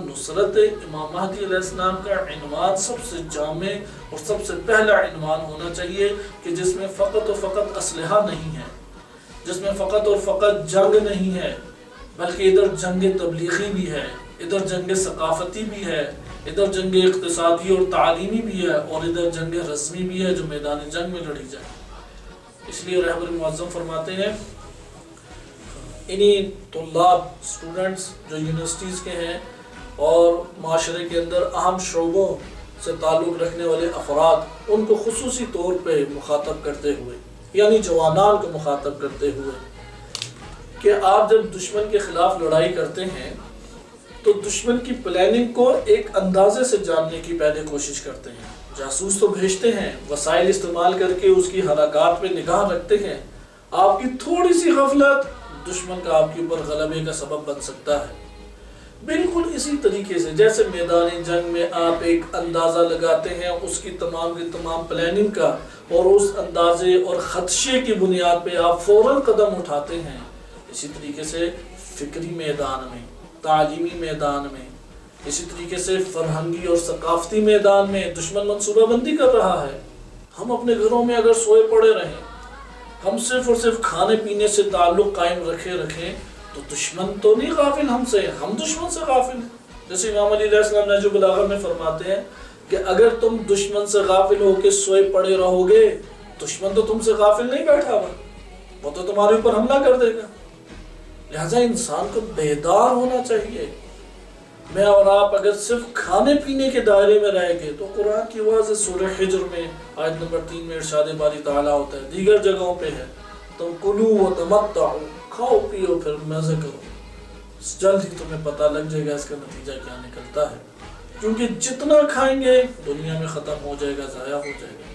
نصرت امام مہدی علیہ السلام کا عنوان سب سے جامع اور سب سے پہلا عنوان ہونا چاہیے کہ جس میں فقط و فقط اسلحہ نہیں ہے، جس میں فقط اور فقط جنگ نہیں ہے، بلکہ ادھر جنگ تبلیغی بھی ہے، ادھر جنگ ثقافتی بھی ہے، ادھر جنگ اقتصادی اور تعلیمی بھی ہے، اور ادھر جنگ رسمی بھی ہے جو میدان جنگ میں لڑی جائے۔ اس لیے رہبر معظم فرماتے ہیں انہی طلاب اسٹوڈنٹس جو یونیورسٹیز کے ہیں اور معاشرے کے اندر اہم شعبوں سے تعلق رکھنے والے افراد، ان کو خصوصی طور پہ مخاطب کرتے ہوئے، یعنی جوانان کو مخاطب کرتے ہوئے، کہ آپ جب دشمن کے خلاف لڑائی کرتے ہیں تو دشمن کی پلاننگ کو ایک اندازے سے جاننے کی پہلے کوشش کرتے ہیں۔ جاسوس تو بھیجتے ہیں، وسائل استعمال کر کے اس کی حرکات پہ نگاہ رکھتے ہیں۔ آپ کی تھوڑی سی غفلت دشمن کا آپ کے اوپر غلبے کا سبب بن سکتا ہے۔ بالکل اسی طریقے سے جیسے میدان جنگ میں آپ ایک اندازہ لگاتے ہیں اس کی تمام کی تمام پلاننگ کا، اور اس اندازے اور خدشے کی بنیاد پہ آپ فوراً قدم اٹھاتے ہیں، اسی طریقے سے فکری میدان میں، تعلیمی میدان میں، اسی طریقے سے فرہنگی اور ثقافتی میدان میں دشمن منصوبہ بندی کر رہا ہے۔ ہم اپنے گھروں میں اگر سوئے پڑے رہیں، ہم صرف اور صرف کھانے پینے سے تعلق قائم رکھیں تو دشمن تو نہیں غافل ہم سے، ہم دشمن سے غافل ہیں۔ جیسے امام علی علیہ السلام نہج البلاغہ میں فرماتے ہیں کہ اگر تم دشمن سے غافل ہو کے سوئے پڑے رہو گے، دشمن تو تم سے غافل نہیں بیٹھا ہوا، وہ تو تمہارے اوپر حملہ کر دے گا۔ لہذا انسان کو بیدار ہونا چاہیے۔ میں اور آپ اگر صرف کھانے پینے کے دائرے میں رہ گئے تو قرآن کی واضح سورہ حجر میں آیت نمبر 3 میں ارشاد باری تعالیٰ ہوتا ہے، دیگر جگہوں پہ ہے، تم کلو و تمتعو، کھاؤ پیو پھر مزے کرو، جلد ہی تمہیں پتہ لگ جائے گا اس کا نتیجہ کیا نکلتا ہے، کیونکہ جتنا کھائیں گے دنیا میں ختم ہو جائے گا، ضائع ہو جائے گا،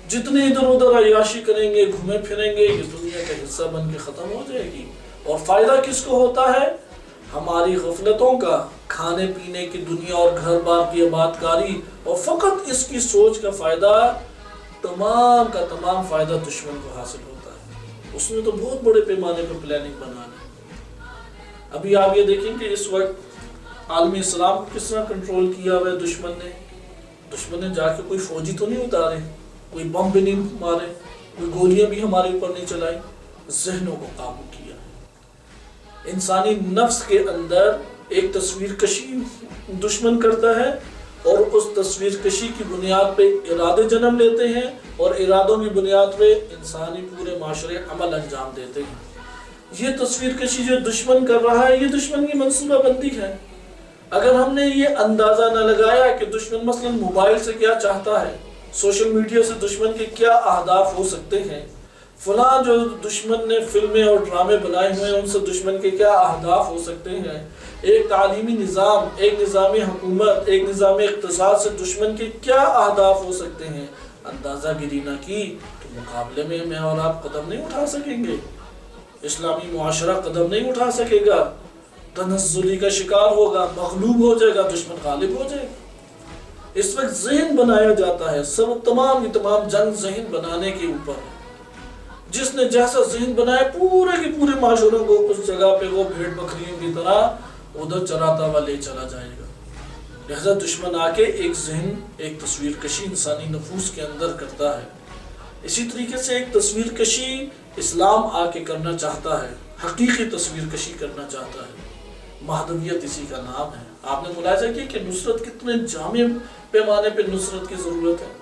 جتنے ادھر ادھر عیاشی کریں گے، گھومے پھریں گے، یہ دنیا کا حصہ بن کے ختم ہو جائے گی۔ اور فائدہ کس کو ہوتا ہے؟ ہماری غفلتوں کا، کھانے پینے کی دنیا اور گھر بار کی آباد کاری، اور فقط اس کی سوچ کا فائدہ، تمام کا تمام فائدہ دشمن کو حاصل ہوتا ہے۔ اس نے تو بہت بڑے پیمانے پر پلاننگ بنا لی۔ ابھی آپ یہ دیکھیں کہ اس وقت عالم اسلام کو کس طرح کنٹرول کیا ہوا ہے دشمن نے جا کے کوئی فوجی تو نہیں اتارے، کوئی بم بھی نہیں مارے، کوئی گولیاں بھی ہمارے اوپر نہیں چلائی، ذہنوں کو قابو کیا۔ انسانی نفس کے اندر ایک تصویر کشی دشمن کرتا ہے، اور اس تصویر کشی کی بنیاد پہ ارادے جنم لیتے ہیں، اور ارادوں کی بنیاد پہ انسانی پورے معاشرے عمل انجام دیتے ہیں۔ یہ تصویر کشی جو دشمن کر رہا ہے، یہ دشمن کی منصوبہ بندی ہے۔ اگر ہم نے یہ اندازہ نہ لگایا کہ دشمن مثلا موبائل سے کیا چاہتا ہے، سوشل میڈیا سے دشمن کے کیا اہداف ہو سکتے ہیں، فلاں جو دشمن نے فلمیں اور ڈرامے بنائے ہوئے ہیں ان سے دشمن کے کیا اہداف ہو سکتے ہیں، ایک تعلیمی نظام، ایک نظام حکومت، ایک نظام اقتصاد سے دشمن کے کیا اہداف ہو سکتے ہیں، اندازہ گیری نہ کی تو مقابلے میں اور آپ قدم نہیں اٹھا سکیں گے، اسلامی معاشرہ قدم نہیں اٹھا سکے گا، تنزلی کا شکار ہوگا، مغلوب ہو جائے گا، دشمن غالب ہو جائے گا۔ اس وقت ذہن بنایا جاتا ہے، سب تمام کی تمام جنگ ذہن بنانے کے اوپر ہے۔ جس نے جیسا ذہن بنایا پورے کے پورے معاشروں کو اس جگہ پہ وہ بھیڑ بکریوں کی طرح ادھر چراتا ہوا لے چلا جائے گا۔ لہذا دشمن آ کے ایک ذہن، ایک تصویر کشی انسانی نفوس کے اندر کرتا ہے۔ اسی طریقے سے ایک تصویر کشی اسلام آ کے کرنا چاہتا ہے، حقیقی تصویر کشی کرنا چاہتا ہے۔ مہدویت اسی کا نام ہے۔ آپ نے ملاحظہ کیا کہ نصرت کتنے جامع پیمانے پہ نصرت کی ضرورت ہے۔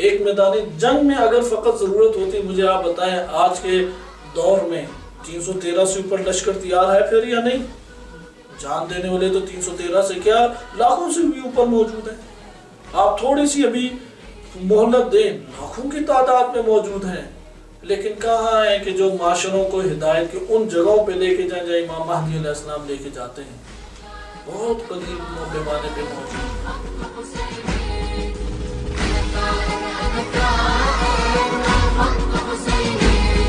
ایک میدان جنگ میں اگر فقط ضرورت ہوتی، مجھے آپ بتائیں آج کے دور میں 313 سے اوپر لشکر تیار ہے پھر یا نہیں؟ جان دینے والے تو 313 سے کیا لاکھوں سے بھی اوپر موجود ہیں۔ آپ تھوڑی سی ابھی مہلت دیں، لاکھوں کی تعداد میں موجود ہیں، لیکن کہاں ہے کہ جو معاشروں کو ہدایت کے ان جگہوں پہ لے کے جائیں جہاں امام مہدی علیہ السلام لے کے جاتے ہیں، بہت قلیل پیمانے پہ موجود ہیں۔ Hussein